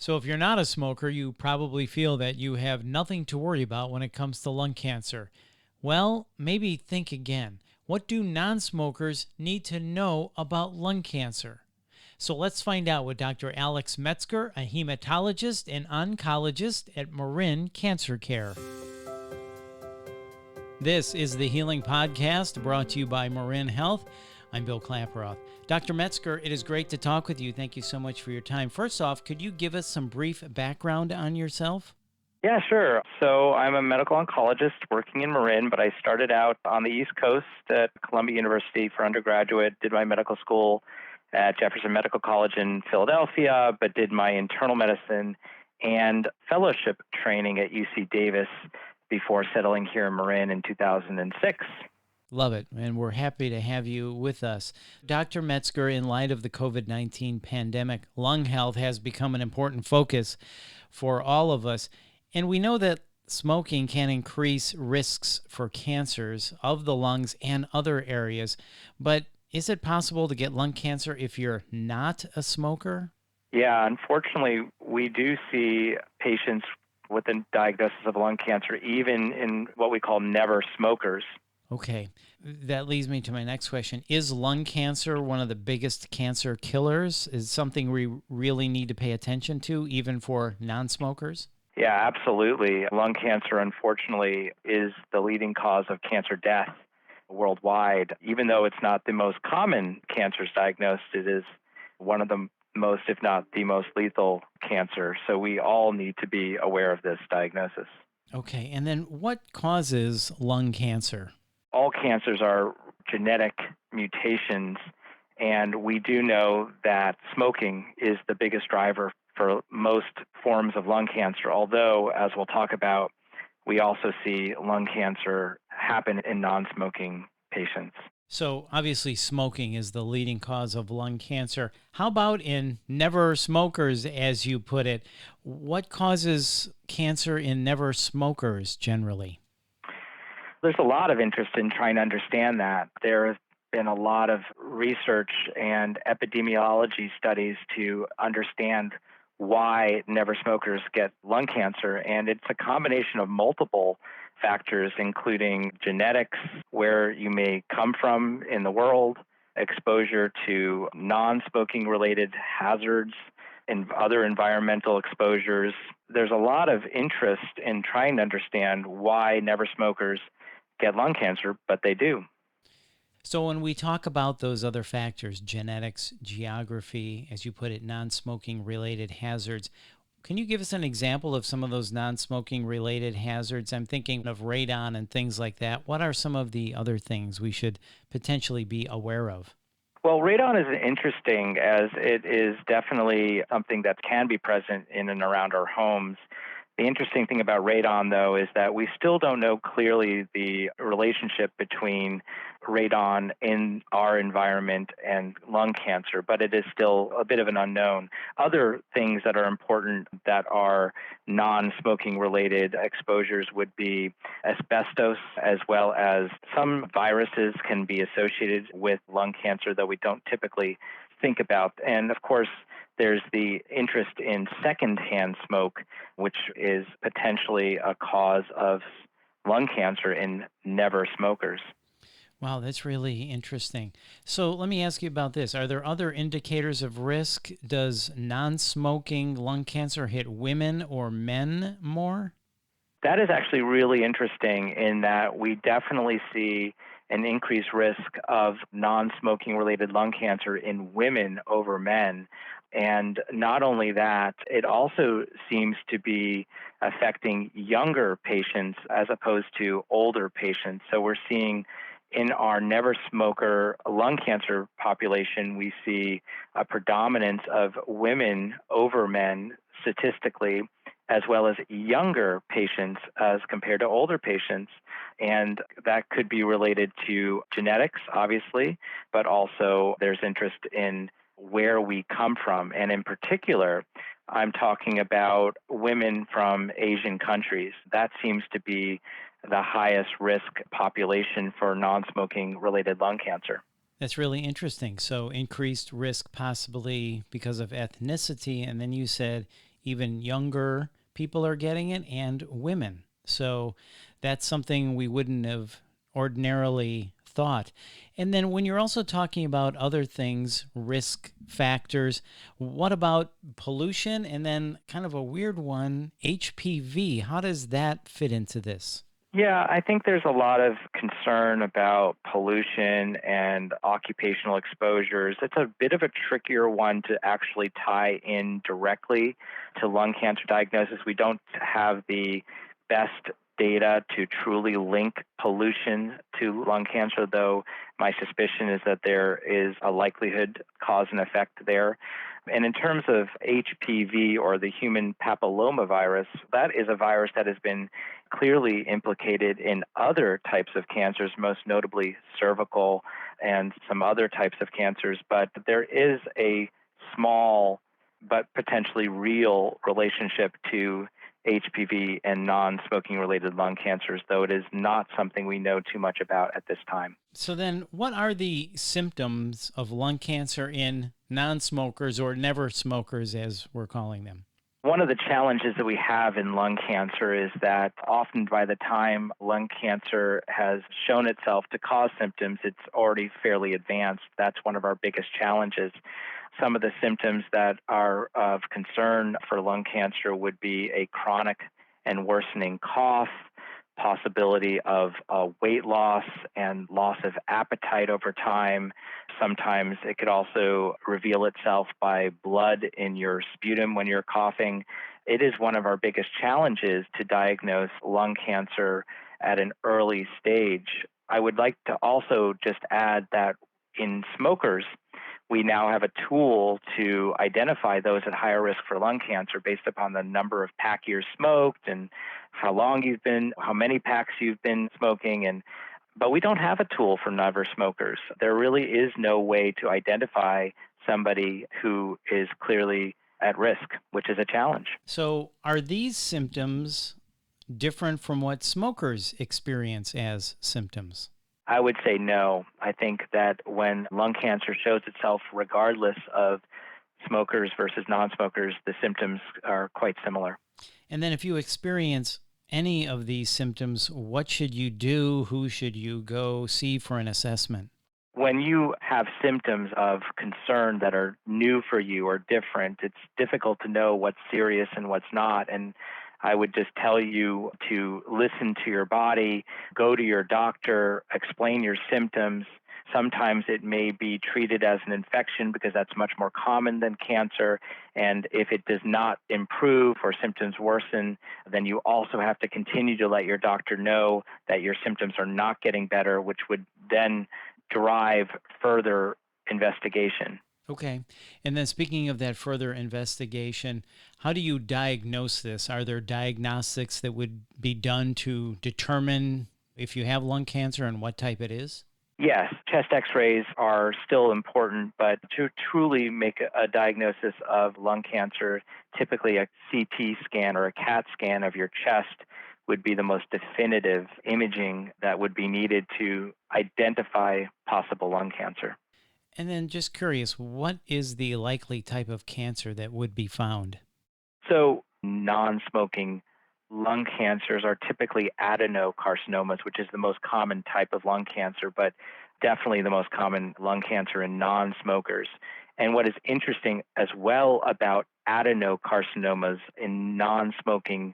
So if you're not a smoker, you probably feel that you have nothing to worry about when it comes to lung cancer. Well, maybe think again. What do non-smokers need to know about lung cancer? So let's find out with Dr. Alex Metzger, a hematologist and oncologist at Marin Cancer Care. This is the Healing Podcast brought to you by Marin Health. I'm Bill Klaproth. Dr. Metzger, it is great to talk with you. Thank you so much for your time. First off, could you give us some brief background on yourself? Yeah, sure. So I'm a medical oncologist working in Marin, but I started out on the East Coast at Columbia University for undergraduate, did my medical school at Jefferson Medical College in Philadelphia, but did my internal medicine and fellowship training at UC Davis before settling here in Marin in 2006. Love it, and we're happy to have you with us. Dr. Metzger, in light of the COVID-19 pandemic, lung health has become an important focus for all of us, and we know that smoking can increase risks for cancers of the lungs and other areas, but is it possible to get lung cancer if you're not a smoker? Yeah, unfortunately, we do see patients with a diagnosis of lung cancer, even in what we call never smokers. Okay, that leads me to my next question. Is lung cancer one of the biggest cancer killers? Is it something we really need to pay attention to, even for non-smokers? Yeah, absolutely. Lung cancer, unfortunately, is the leading cause of cancer death worldwide. Even though it's not the most common cancers diagnosed, it is one of the most, if not the most lethal cancer. So we all need to be aware of this diagnosis. Okay, and then what causes lung cancer? All cancers are genetic mutations, and we do know that smoking is the biggest driver for most forms of lung cancer, although, as we'll talk about, we also see lung cancer happen in non-smoking patients. So obviously smoking is the leading cause of lung cancer. How about in never smokers, as you put it? What causes cancer in never smokers generally? There's a lot of interest in trying to understand that. There has been a lot of research and epidemiology studies to understand why never smokers get lung cancer, and it's a combination of multiple factors, including genetics, where you may come from in the world, exposure to non-smoking related hazards, and other environmental exposures. There's a lot of interest in trying to understand why never smokers get lung cancer, but they do. So when we talk about those other factors, genetics, geography, as you put it, non-smoking related hazards, can you give us an example of some of those non-smoking related hazards? I'm thinking of radon and things like that. What are some of the other things we should potentially be aware of? Well, radon is interesting as it is definitely something that can be present in and around our homes. The interesting thing about radon, though, is that we still don't know clearly the relationship between radon in our environment and lung cancer, but it is still a bit of an unknown. Other things that are important that are non-smoking related exposures would be asbestos, as well as some viruses can be associated with lung cancer that we don't typically think about. And of course, there's the interest in secondhand smoke, which is potentially a cause of lung cancer in never smokers. Wow, that's really interesting. So let me ask you about this. Are there other indicators of risk? Does non-smoking lung cancer hit women or men more? That is actually really interesting in that we definitely see an increased risk of non-smoking related lung cancer in women over men. And not only that, it also seems to be affecting younger patients as opposed to older patients. So we're seeing in our never smoker lung cancer population, we see a predominance of women over men statistically, as well as younger patients as compared to older patients. And that could be related to genetics, obviously, but also there's interest in where we come from. And in particular, I'm talking about women from Asian countries. That seems to be the highest risk population for non-smoking related lung cancer. That's really interesting. So increased risk possibly because of ethnicity. And then you said even younger people are getting it and women. So that's something we wouldn't have ordinarily thought. And then when you're also talking about other things, risk factors, what about pollution? And then kind of a weird one, HPV. How does that fit into this? Yeah, I think there's a lot of concern about pollution and occupational exposures. It's a bit of a trickier one to actually tie in directly to lung cancer diagnosis. We don't have the best data to truly link pollution to lung cancer, though my suspicion is that there is a likelihood cause and effect there. And in terms of HPV, or the human papillomavirus, that is a virus that has been clearly implicated in other types of cancers, most notably cervical and some other types of cancers. But there is a small but potentially real relationship to HPV and non-smoking related lung cancers, though it is not something we know too much about at this time. So then what are the symptoms of lung cancer in non-smokers or never smokers, as we're calling them? One of the challenges that we have in lung cancer is that often by the time lung cancer has shown itself to cause symptoms, it's already fairly advanced. That's one of our biggest challenges. Some of the symptoms that are of concern for lung cancer would be a chronic and worsening cough, possibility of weight loss and loss of appetite over time. Sometimes it could also reveal itself by blood in your sputum when you're coughing. It is one of our biggest challenges to diagnose lung cancer at an early stage. I would like to also just add that in smokers, we now have a tool to identify those at higher risk for lung cancer based upon the number of pack years smoked and how many packs you've been smoking. But we don't have a tool for never smokers. There really is no way to identify somebody who is clearly at risk, which is a challenge. So are these symptoms different from what smokers experience as symptoms? I would say no. I think that when lung cancer shows itself, regardless of smokers versus non-smokers, the symptoms are quite similar. And then if you experience any of these symptoms, what should you do? Who should you go see for an assessment? When you have symptoms of concern that are new for you or different, it's difficult to know what's serious and what's not. And I would just tell you to listen to your body, go to your doctor, explain your symptoms. Sometimes it may be treated as an infection because that's much more common than cancer. And if it does not improve or symptoms worsen, then you also have to continue to let your doctor know that your symptoms are not getting better, which would then drive further investigation. Okay. And then speaking of that further investigation, how do you diagnose this? Are there diagnostics that would be done to determine if you have lung cancer and what type it is? Yes, chest x-rays are still important, but to truly make a diagnosis of lung cancer, typically a CT scan or a CAT scan of your chest would be the most definitive imaging that would be needed to identify possible lung cancer. And then just curious, what is the likely type of cancer that would be found? So non-smoking lung cancers are typically adenocarcinomas, which is the most common type of lung cancer, but definitely the most common lung cancer in non-smokers. And what is interesting as well about adenocarcinomas in non-smoking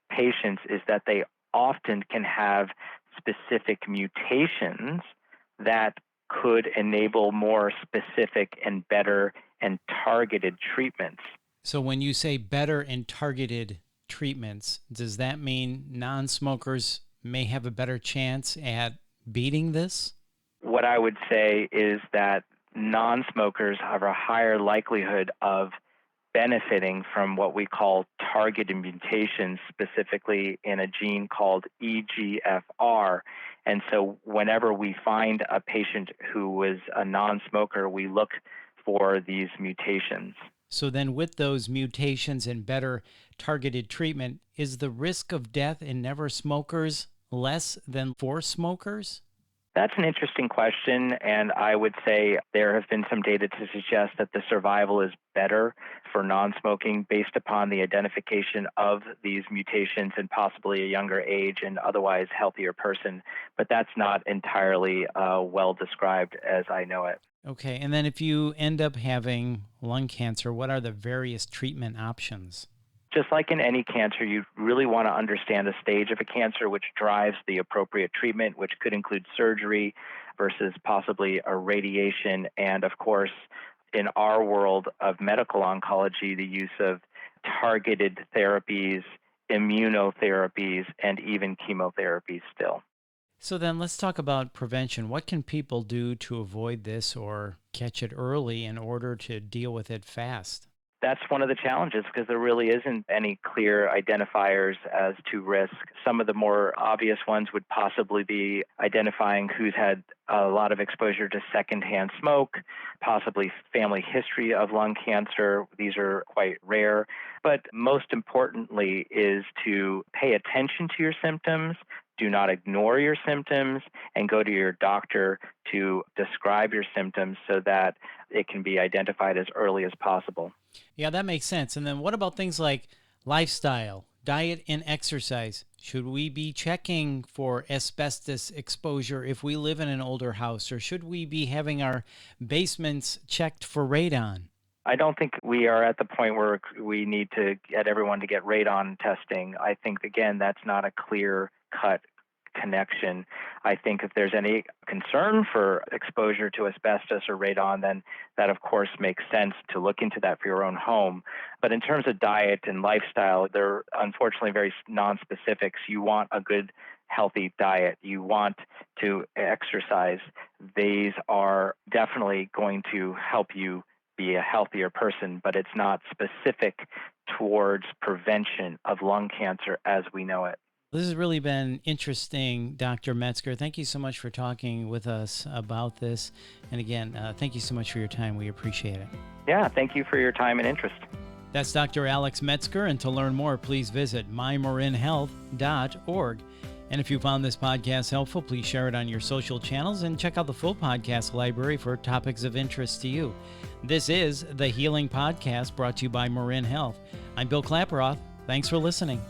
patients is that they often can have specific mutations that could enable more specific and better and targeted treatments. So when you say better and targeted treatments, does that mean non-smokers may have a better chance at beating this? What I would say is that non-smokers have a higher likelihood of benefiting from what we call targeted mutations, specifically in a gene called EGFR. And so whenever we find a patient who was a non-smoker, we look for these mutations. So then with those mutations and better targeted treatment, is the risk of death in never smokers less than for smokers? That's an interesting question, and I would say there have been some data to suggest that the survival is better for non-smoking based upon the identification of these mutations in possibly a younger age and otherwise healthier person, but that's not entirely well described as I know it. Okay, and then if you end up having lung cancer, what are the various treatment options? Just like in any cancer, you really want to understand the stage of a cancer, which drives the appropriate treatment, which could include surgery versus possibly a radiation. And of course, in our world of medical oncology, the use of targeted therapies, immunotherapies, and even chemotherapy still. So then let's talk about prevention. What can people do to avoid this or catch it early in order to deal with it fast? That's one of the challenges because there really isn't any clear identifiers as to risk. Some of the more obvious ones would possibly be identifying who's had a lot of exposure to secondhand smoke, possibly family history of lung cancer. These are quite rare. But most importantly is to pay attention to your symptoms. Do not ignore your symptoms and go to your doctor to describe your symptoms so that it can be identified as early as possible. Yeah, that makes sense. And then what about things like lifestyle, diet, and exercise? Should we be checking for asbestos exposure if we live in an older house, or should we be having our basements checked for radon? I don't think we are at the point where we need to get everyone to get radon testing. I think, again, that's not a clear cut connection. I think if there's any concern for exposure to asbestos or radon, then that, of course, makes sense to look into that for your own home. But in terms of diet and lifestyle, they're unfortunately very non-specifics. You want a good, healthy diet. You want to exercise. These are definitely going to help you be a healthier person, but it's not specific towards prevention of lung cancer as we know it. This has really been interesting, Dr. Metzger. Thank you so much for talking with us about this. And again, thank you so much for your time. We appreciate it. Yeah, thank you for your time and interest. That's Dr. Alex Metzger. And to learn more, please visit mymarinhealth.org. And if you found this podcast helpful, please share it on your social channels and check out the full podcast library for topics of interest to you. This is the Healing Podcast brought to you by Marin Health. I'm Bill Klaproth. Thanks for listening.